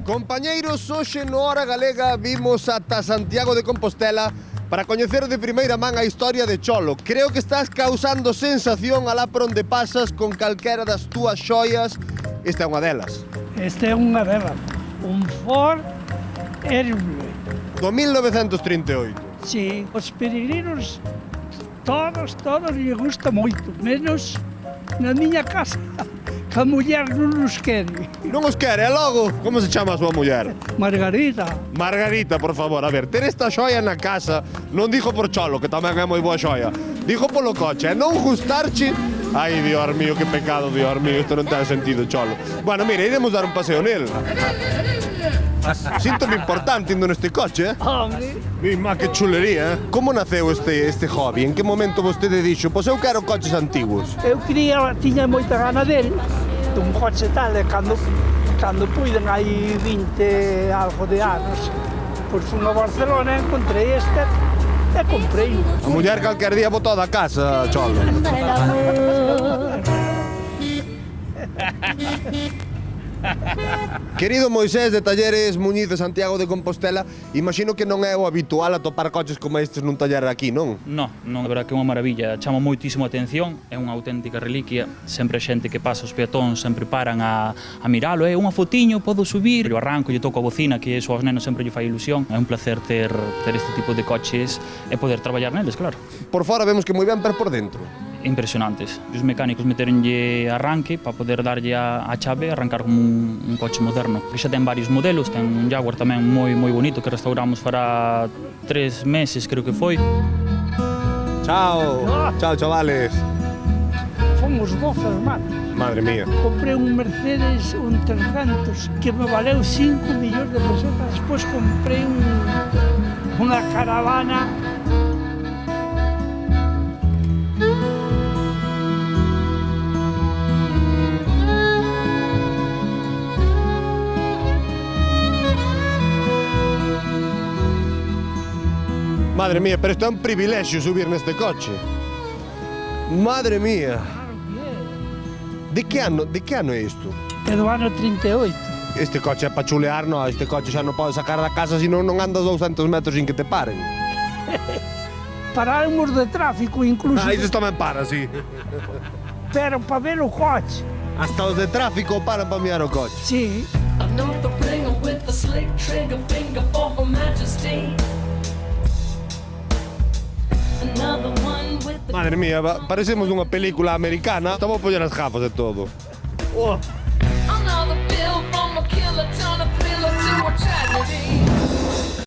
Compañeiros, hoxe no Hora Galega vimos ata Santiago de Compostela para coñecer de primeira man a historia de Cholo. Creo que estás causando sensación alá por onde pasas con calquera das túas xoias. Esta é unha delas. Esta é unha delas. Un Ford Hercules. Do 1938. Sí, os peregrinos, todos lle gusta moito, menos na miña casa, que a muller non nos quere. Non os quere, e logo? Como se chama a súa muller? Margarita. Margarita, por favor, a ver, ter esta xoia na casa non dixo por Cholo, que tamén é moi boa xoia, dixo polo coche, e non gustarche. Ai, Dios mío, que pecado, Dios mío, isto non ten sentido, Cholo. Bueno, mira, iremos dar un paseo nel. Síntome importante indo neste coche, Hombre. Mima, que chulería, Como naceu este hobby? En que momento vostede dixo, pois eu quero coches antigos? Eu tiña moita gana dele, dun coche tal, e cando puiden hai 20 algo de anos, pois fui a Barcelona e encontrei este e comprei. A muller calquer día botou da casa, Cholo. Querido Moisés de Talleres Muñiz de Santiago de Compostela, imagino que non é o habitual atopar coches como estes nun taller aquí, non? Non, a verdad que é unha maravilla, chama moitísimo a atención, é unha auténtica reliquia, sempre a xente que pasa os peatóns sempre paran a miralo, unha fotiño, podo subir, eu arranco, lle toco a bocina, que iso aos nenos sempre lle fai ilusión, é un placer ter este tipo de coches e poder traballar neles, claro. Por fora vemos que moi ben, pero por dentro impresionantes. Os mecánicos meteronlle arranque para poder darlle a chave e arrancar como un coche moderno. Que xa ten varios modelos, ten un Jaguar tamén moi bonito que restauramos fará 3 meses, creo que foi. Chao, chao chavales. Fomos 12 hermanos. Madre mía. Comprei un Mercedes, un 300, que me valeu 5 millóns de pesetas. Despois comprei unha caravana. Madre mía, pero isto é un privilexio subir neste coche. Madre mía. De que ano é isto? É do ano 38. Este coche é para chulear, non? Este coche xa non pode sacar da casa, senón non andas 200 metros sin que te paren. Paramos de tráfico incluso. Isto tamén para, sí. Pero para ver o coche. Hasta os de tráfico paran para mirar o coche. Sí. Madre mía, parecemos unha película americana. Estamos a poñer as gafas e todo.